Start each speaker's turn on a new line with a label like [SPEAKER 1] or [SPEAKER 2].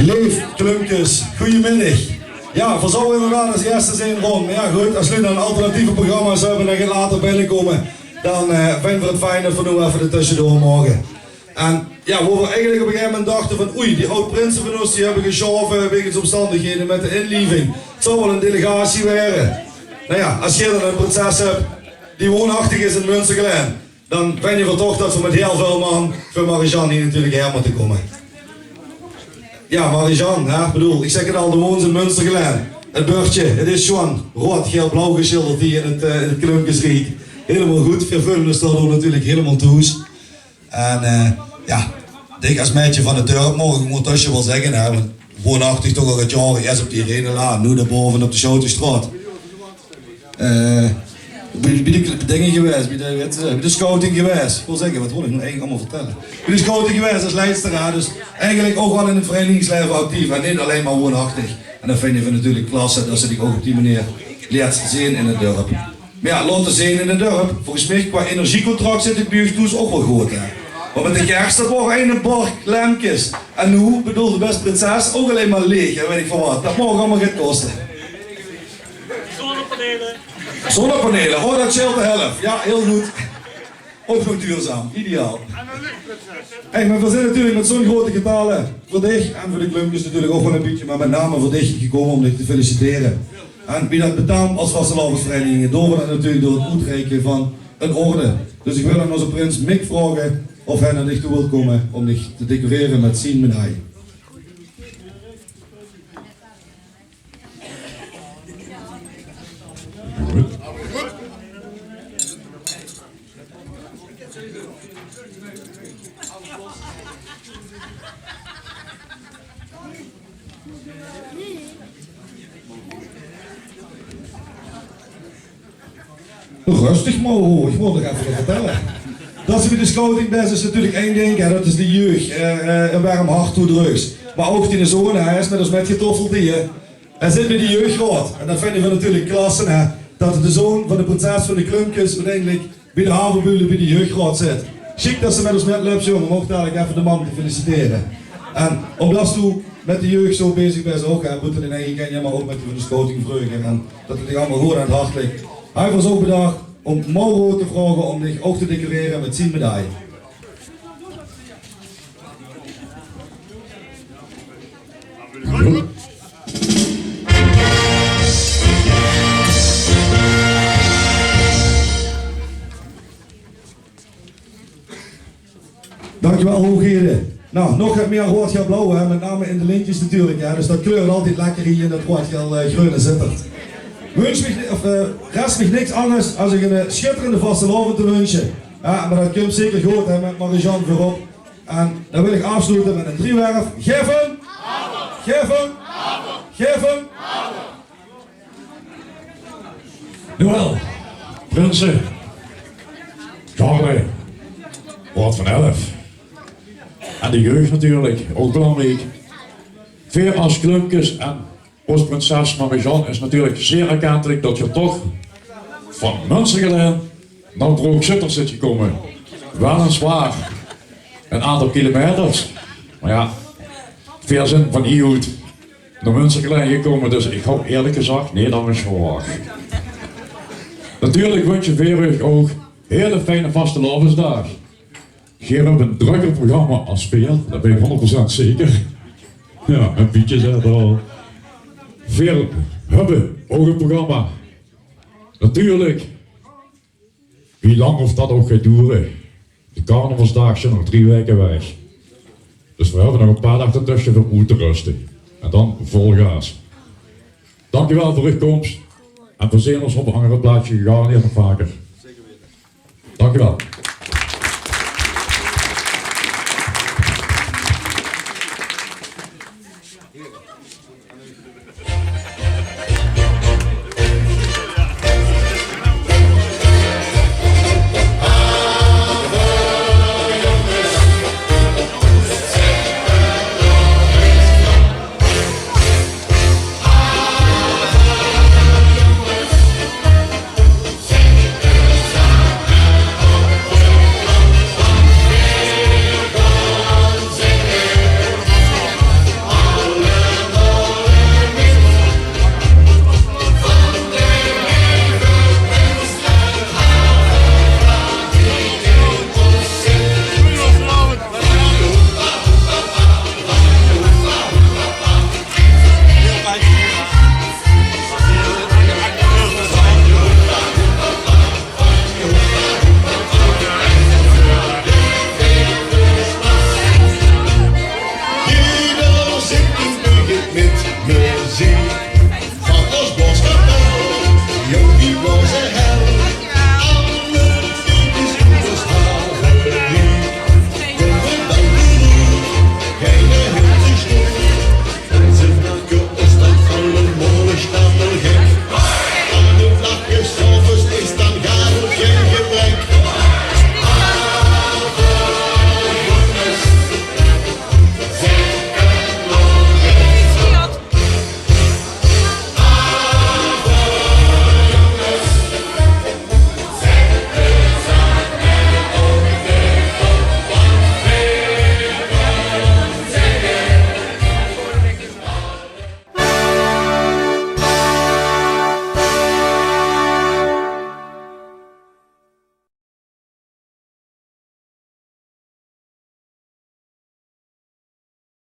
[SPEAKER 1] Leef Klumpjes, goedemiddag. Ja, voor zo inderdaad als eerste zijn rond. Maar ja goed, als jullie dan alternatieve programma's hebben en gaan later binnenkomen, dan vinden we het fijn dat we nu even er tussendoor mogen. En ja, waar we eigenlijk op een gegeven moment dachten van oei, die oud-prinsen van ons die hebben geschoven wegens omstandigheden met de inlieving. Het zou wel een delegatie waren. Nou ja, als je dan een prinses hebt die woonachtig is in Münsterglen, dan vind je toch dat we met heel veel man voor Marijan hier natuurlijk her moeten komen. Ja, Marijan, hè, bedoel, ik zeg het al, de woont in Münsterglen. Het burgtje, het is gewoon rood, geel, blauw geschilderd hier in het Klumpjesriek. Helemaal goed, vervullen is dat natuurlijk helemaal toes. En ja, ik als meisje van het dorp mogen moet tussen wel zeggen, hè, want woonachtig toch al het jaar eerst op die Renelaan, nu daarboven op de Schoutenstraat. Bij de dingen geweest, bij de scouting geweest. Ik wil zeggen, wat wil ik nu eigenlijk allemaal vertellen? Bij de scouting geweest als leidster, dus eigenlijk ook wel in het verenigingsleven actief en niet alleen maar woonachtig. En dat vind je natuurlijk klasse dat ze die ook op die manier leert zien in het dorp. Maar ja, laten zien in het dorp, volgens mij qua energiecontract zit het bij jullie ook wel goed. Hè? Want met de kerst dat wordt een bar lampjes. En nu bedoel de beste prinses ook alleen maar leeg, hè, weet ik van wat. Dat mag allemaal gaan kosten. Zonnepanelen, oh dat scheelt de helft. Ja, heel goed. Ook nog duurzaam, ideaal. Hey, maar we zijn natuurlijk met zo'n grote getalen voor dich en voor de Klumpjes natuurlijk ook wel een beetje, maar met name voor dich gekomen om dich te feliciteren. En wie dat betaamt als vastelavondsverenigingen, door we dat natuurlijk door het uitreiken van een orde. Dus ik wil aan onze prins Mick vragen of hij naar dich toe wil komen om dich te decoreren met zijn medaille. Rustig maar hoor, ik wil nog even vertellen. Dat ze bij de scouting best is natuurlijk één ding, hè, dat is de jeugd, een warm hart toe drugs. Maar ook die zoon, hij is net als met getoffeld die, hij zit bij de jeugdraad. En dat vinden we natuurlijk klasse, hè, dat de zoon van de prinses van de Klumpjes uiteindelijk bij de havenbulen bij de jeugdraad zit. Chic dat ze met ons met loopt, jongen, mocht dadelijk even de man te feliciteren. En omdat je met de jeugd zo bezig bent ook, hè, moet er in eigen ken je maar ook met de scouting vreugden en dat het allemaal gewoon aan het hart ligt. Hij was ook bedacht om Mauro te vragen om zich ook te decoreren met zijn medaille. Dankjewel hoogheden. Nou, nog wat meer rood geel blauw, hè, met name in de lintjes natuurlijk. Hè, dus dat kleurt altijd lekker hier in dat rood geel groene zittert. Rest me niks anders als ik een schitterende vastelavond te wensen. Ja, maar dat komt zeker goed hè, met Marie-Jeanne voorop. En dan wil ik afsluiten met een driewerf. Geven! Geven! Geven!
[SPEAKER 2] Jawel, Prinsen, Charlie, Woord van 11. En de jeugd natuurlijk, ook belangrijk. Veer als Klumpkes en ons prinses Marie-Jeanne is natuurlijk zeer erkentelijk dat je toch van Münstergelen naar Droogzutter zit gekomen. Weliswaar een aantal kilometers, maar ja, veel zin van Ioet naar Münstergelen gekomen, dus ik hoop eerlijk gezegd, nee, dat is gewoon. Natuurlijk wens je Veerweg ook hele fijne vastelavondsdag. Geer op een drukker programma als veel, dat ben ik 100% zeker. Ja, en Pietje zei het al. Veel hebben ook een programma. Natuurlijk, wie lang of dat ook gaat duren. De carnavalsdag zijn nog 3 weken weg. Dus we hebben nog een paar dagen tussen voor moeten rusten. En dan vol gas. Dankjewel voor uw komst. En we zien ons op een andere plaatje gegarandeerd nog vaker. Dankjewel.